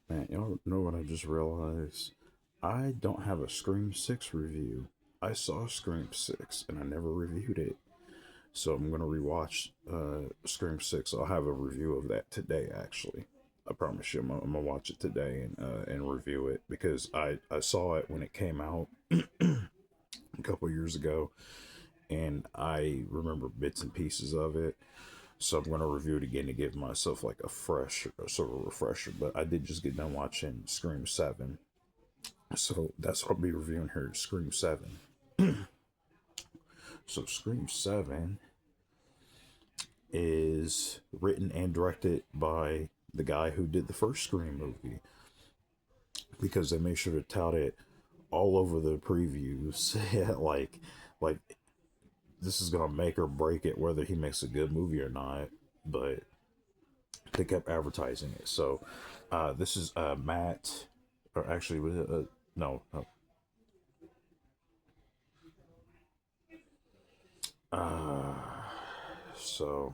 Man, y'all know what I just realized? I don't have a Scream 6 review. I saw Scream 6 and I never reviewed it. So I'm going to rewatch Scream 6. I'll have a review of that today, actually. I promise you, I'm gonna watch it today and review it because I saw it when it came out a couple years ago, and I remember bits and pieces of it. So I'm gonna review it again to give myself like a fresh sort of refresher. But I did just get done watching Scream 7, so that's what I'll be reviewing here. Scream 7. So Scream 7 is written and directed by the guy who did the first Scream movie because they made sure to tout it all over the previews. Yeah, like this is gonna make or break it whether he makes a good movie or not. But they kept advertising it. So this is Matt, or actually was it no, no. Uh, so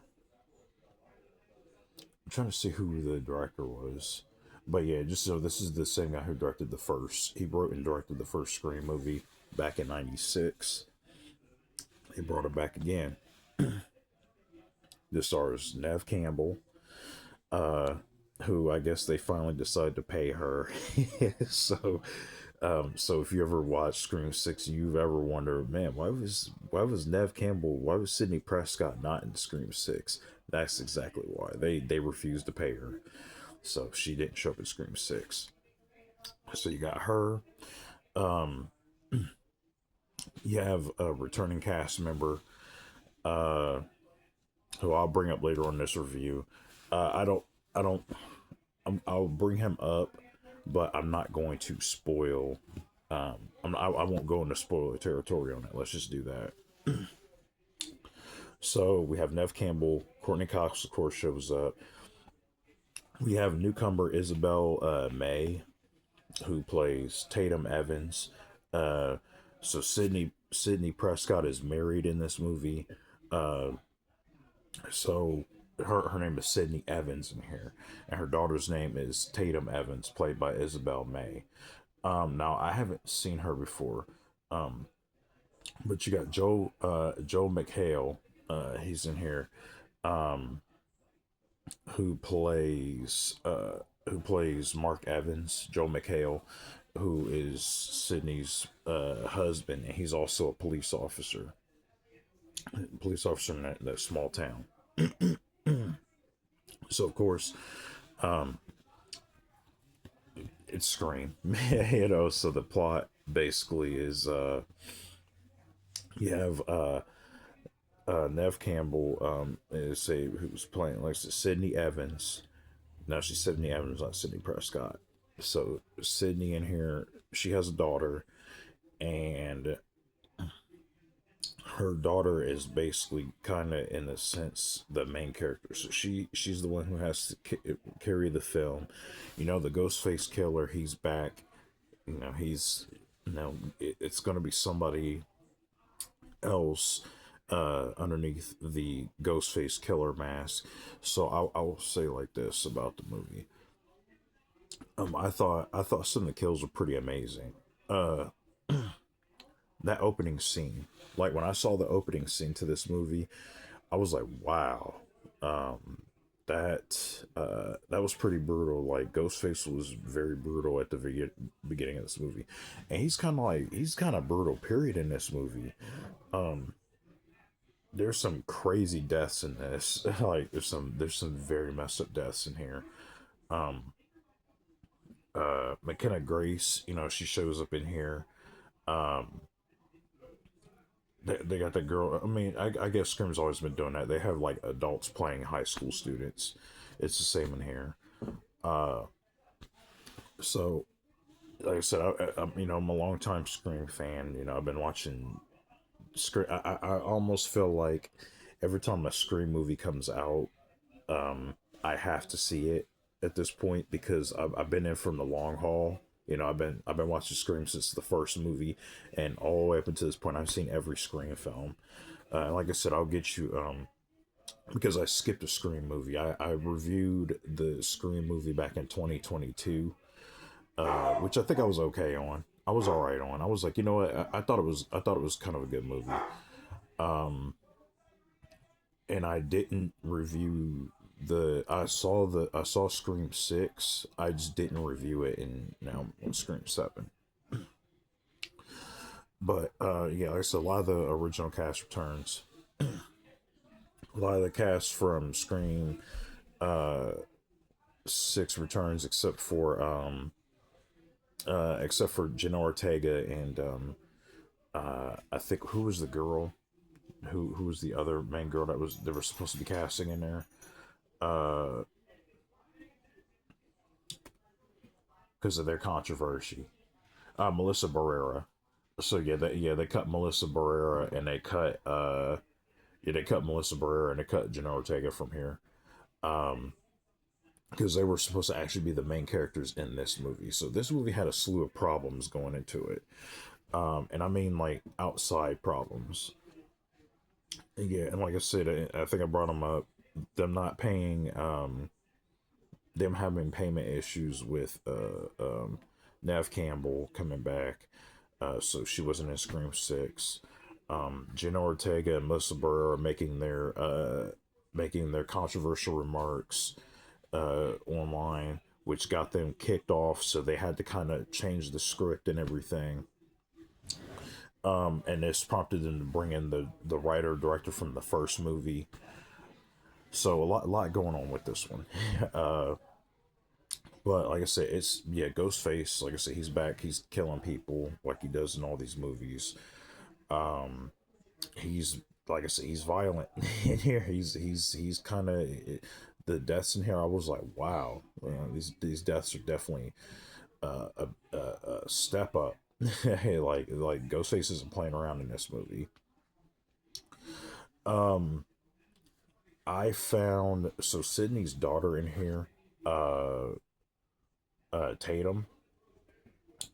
I'm trying to see who the director was. But yeah, just so this is the same guy who directed the first. He wrote and directed the first Scream movie back in '96. He brought it back again. This stars Nev Campbell, uh, who I guess they finally decided to pay her. so, so if you ever watch Scream 6, you've ever wondered, man, why was Nev Campbell, why was Sidney Prescott not in Scream 6? That's exactly why they refused to pay her, so she didn't show up in Scream 6. So you got her. Um, you have a returning cast member, uh, who I'll bring up later on this review. I don't I'll bring him up, but I'm not going to spoil. I won't go into spoiler territory on it. Let's just do that. So we have Nev Campbell, Courtney Cox, of course, shows up. We have newcomer Isabel May, who plays Tatum Evans. Uh, so Sydney Prescott is married in this movie. Uh, so her name is Sydney Evans in here, and her daughter's name is Tatum Evans, played by Isabel May. Now I haven't seen her before, um, but you got Joe McHale. He's in here, um, who plays Mark Evans. Joe McHale, who is Sydney's husband, and he's also a police officer in that small town. So of course, um, it's Scream, So the plot basically is you have Nev Campbell, is a who's playing like Sydney Evans. Now she's Sydney Evans, not Sydney Prescott. So Sydney in here, she has a daughter, and her daughter is basically kind of in a sense the main character. So she's the one who has to carry the film. The Ghostface killer, he's back. He's it's going to be somebody else underneath the Ghostface killer mask. So I'll say like this about the movie. I thought some of the kills were pretty amazing. Uh, that opening scene, like when I saw the opening scene to this movie, I was like, wow, um, that was pretty brutal. Like Ghostface was very brutal at the beginning of this movie, and he's kind of brutal. Period in this movie. Um, there's some crazy deaths in this. Like there's some very messed up deaths in here. Um, McKenna Grace, she shows up in here. Um, they got the girl. I mean, I guess Scream's always been doing that. They have like adults playing high school students. It's the same in here. Uh, so like I said, I'm a long time Scream fan. I've been watching Scream. I almost feel like every time a Scream movie comes out, I have to see it at this point because I've been in from the long haul. I've been watching Scream since the first movie, and all the way up until this point, I've seen every Scream film. Like I said, I'll get you because I skipped a Scream movie. I reviewed the Scream movie back in 2022. which I think I was okay on. I was all right on. I was like, you know what? I thought it was kind of a good movie. Um, and I didn't review I saw Scream 6. I just didn't review it, and now I'm on Scream 7. But yeah, like I said, a lot of the original cast returns. A lot of the cast from Scream uh 6 returns, except for Jenna Ortega and I think, who was the girl, who was the other main girl that was they were supposed to be casting in there, uh because of their controversy. Melissa Barrera. So yeah, they cut Melissa Barrera, and they cut Melissa Barrera, and they cut Jenna Ortega from here. Um, because they were supposed to actually be the main characters in this movie. So this movie had a slew of problems going into it. And I mean, like, outside problems. Yeah, and like I said, I think I brought them up. Them not paying, them having payment issues with Nev Campbell coming back. So she wasn't in Scream 6. Jenna Ortega and Melissa Barrera making their controversial remarks online, which got them kicked off. So they had to kind of change the script and everything. And this prompted them to bring in the writer director from the first movie. So a lot going on with this one. uh, but like I said, it's yeah, Ghostface. Like I said, he's back. He's killing people like he does in all these movies. Um, he's like I said, he's violent in here. He's kind of the deaths in here. I was like, wow, you know, these deaths are definitely a step up. Like Ghostface isn't playing around in this movie. Um, I found so Sydney's daughter in here, uh, Tatum.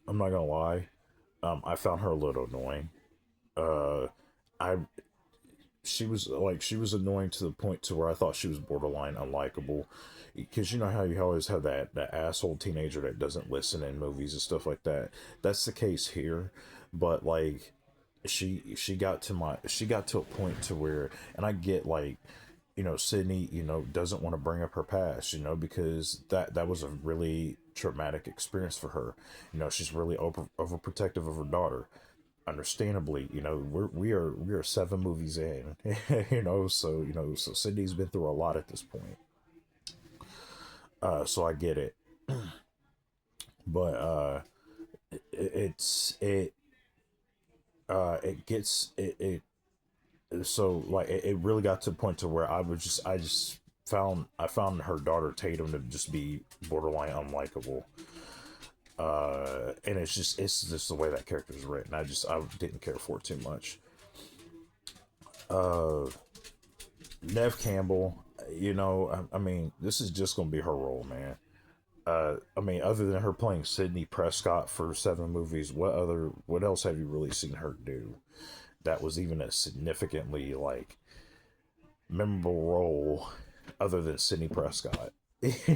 I'm not gonna lie, I found her a little annoying. Uh, I she was annoying to the point to where I thought she was borderline unlikable, because you know how you always have that asshole teenager that doesn't listen in movies and stuff like that. That's the case here, but like she got to a point to where, and I get, like, you know, Sydney, you know, doesn't want to bring up her past, you know, because that was a really traumatic experience for her. You know, she's really overprotective of her daughter, understandably. You know, we are 7 movies in. You know, so so Sydney's been through a lot at this point. So I get it. But it it gets it so like it really got to the point to where I just I found her daughter Tatum to just be borderline unlikable. And it's just the way that character is written. I didn't care for it too much. uh Nev Campbell, you know, I mean, this is just gonna be her role, man. I mean, other than her playing Sydney Prescott for 7 movies, what else have you really seen her do that was even a significantly, like, memorable role other than Sydney Prescott?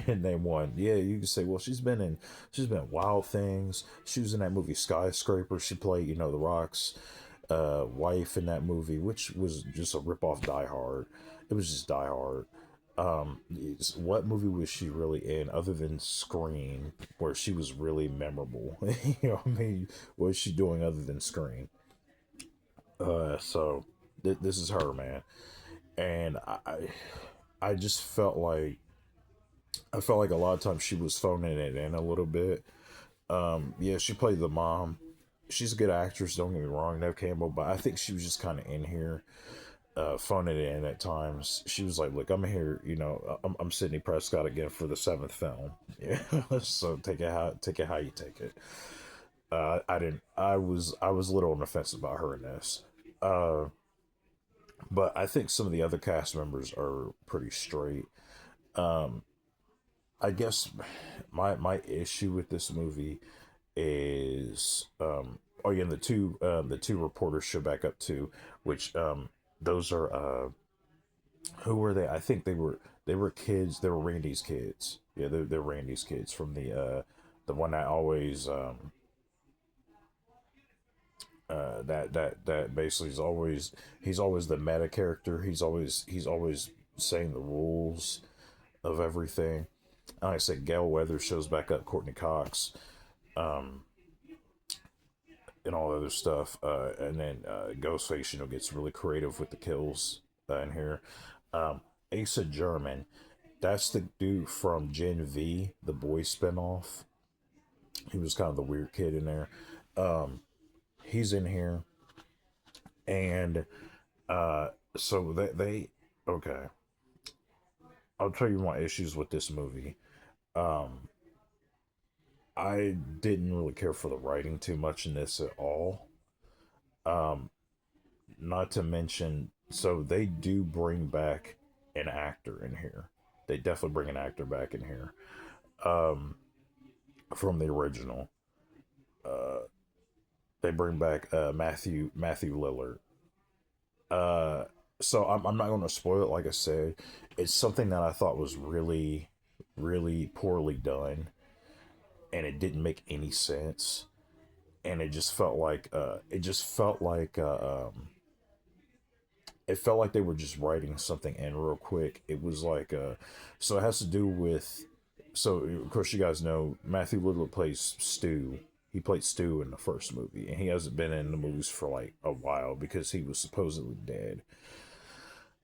Name one. Yeah, you can say, well, she's been in Wild Things. She was in that movie Skyscraper. She played, you know, The Rock's wife in that movie, which was just a rip off Die Hard. It was just Die Hard. What movie was she really in other than Scream, where she was really memorable? You know what I mean? What is she doing other than Scream? So this is her, man. And I just felt like a lot of times she was phoning it in a little bit. Yeah, she played the mom. She's a good actress, don't get me wrong, Nev Campbell, but I think she was just kind of in here, phoning it in at times. She was like, "Look, I'm here. You know, I'm Sydney Prescott again for the 7th film. Yeah, so take it how you take it." I didn't. I was a little on the fence about her in this. Uh, but I think some of the other cast members are pretty straight. Um, I guess my issue with this movie is, oh yeah, and the two reporters show back up too, which those are who were they? I think they were kids. They were Randy's kids. Yeah, they're Randy's kids from the the one that always that basically is always, he's always the meta character. He's always saying the rules of everything. Like I said, Gail Weathers shows back up, Courtney Cox, um, and all other stuff. And then Ghostface, gets really creative with the kills in here. Um, Asa German, that's the dude from Gen V, the boys spinoff. He was kind of the weird kid in there. Um, he's in here, and so they okay. I'll tell you my issues with this movie. Um, I didn't really care for the writing too much in this at all. Um, Not to mention, so they do bring back an actor in here. They definitely bring an actor back in here. Um, from the original. Uh, they bring back Matthew Lillard. Uh, so I'm not going to spoil it. Like I said, it's something that I thought was really, really poorly done, and it didn't make any sense. And it felt like they were just writing something in real quick. It was like so it has to do with, so of course you guys know Matthew Lillard plays Stu. He played Stu in the first movie, and he hasn't been in the movies for like a while because he was supposedly dead.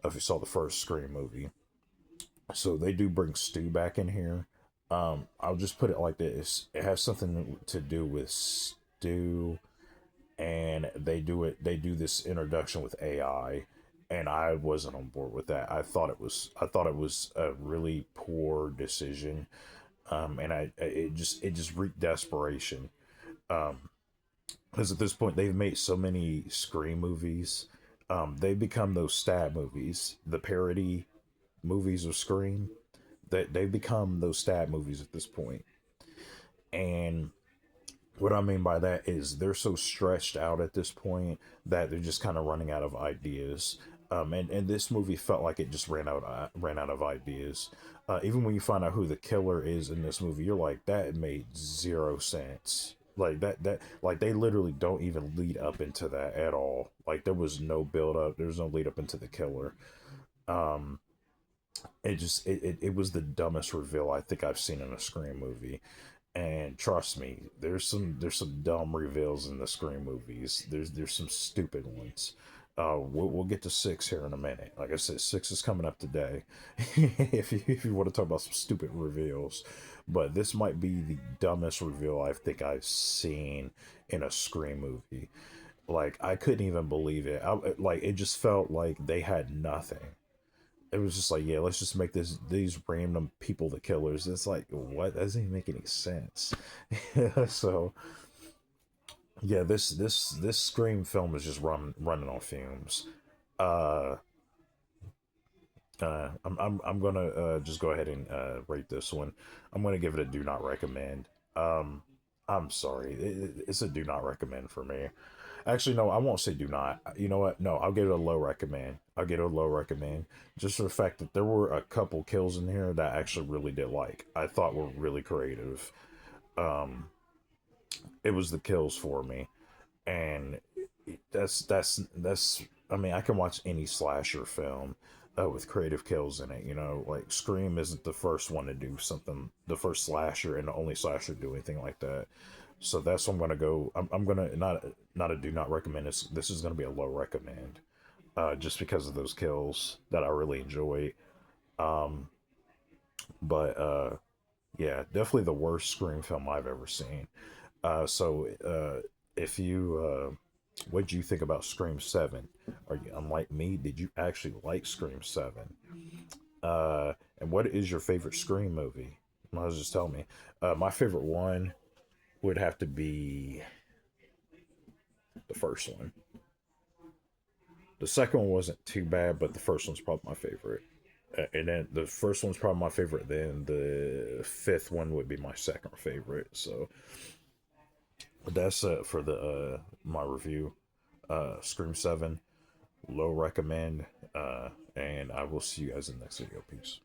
If you saw the first Scream movie, so they do bring Stu back in here. I'll just put it like this: it has something to do with Stu, and they do this introduction with AI, and I wasn't on board with that. I thought it was a really poor decision. And it just reeked desperation. Because at this point they've made so many Scream movies. They've become those stab movies, the parody movies of Scream. That they've become those stab movies at this point. And what I mean by that is they're so stretched out at this point that they're just kind of running out of ideas. And this movie felt like it just ran out of ideas. Even when you find out who the killer is in this movie, you're like, that made zero sense. Like they literally don't even lead up into that at all. Like there was no build up. There's no lead up into the killer. Um, it was the dumbest reveal I think I've seen in a Scream movie. And trust me, there's some dumb reveals in the Scream movies. There's some stupid ones. We'll get to six here in a minute. Like I said, six is coming up today. If you want to talk about some stupid reveals, but this might be the dumbest reveal I think I've seen in a Scream movie. Like I couldn't even believe it. Like it just felt like they had nothing. It was just like, yeah, let's just make these random people the killers. It's like, what? That doesn't even make any sense. So yeah, this Scream film is just running on fumes. Uh, I'm gonna just go ahead and rate this one. I'm gonna give it a do not recommend. Um, I'm sorry, it's a do not recommend for me. Actually, no, I won't say do not. You know what? No, I'll give it a low recommend. I'll get a low recommend just for the fact that there were a couple kills in here that I actually really did like. I thought were really creative. Um, it was the kills for me, and that's. I mean, I can watch any slasher film with creative kills in it. Like Scream isn't the first one to do something, the first slasher and the only slasher to do anything like that. So that's what I'm gonna go. I'm gonna not a do not recommend. This is gonna be a low recommend, just because of those kills that I really enjoyed. Um, but yeah, definitely the worst Scream film I've ever seen. If you what do you think about Scream 7? Are you unlike me? Did you actually like Scream 7? And what is your favorite Scream movie? Might as well just tell me. My favorite one would have to be the first one. The second one wasn't too bad, but the first one's probably my favorite. And then the first one's probably my favorite. Then the fifth one would be my second favorite. So that's for the my review. Scream 7, low recommend. And I will see you guys in the next video. Peace.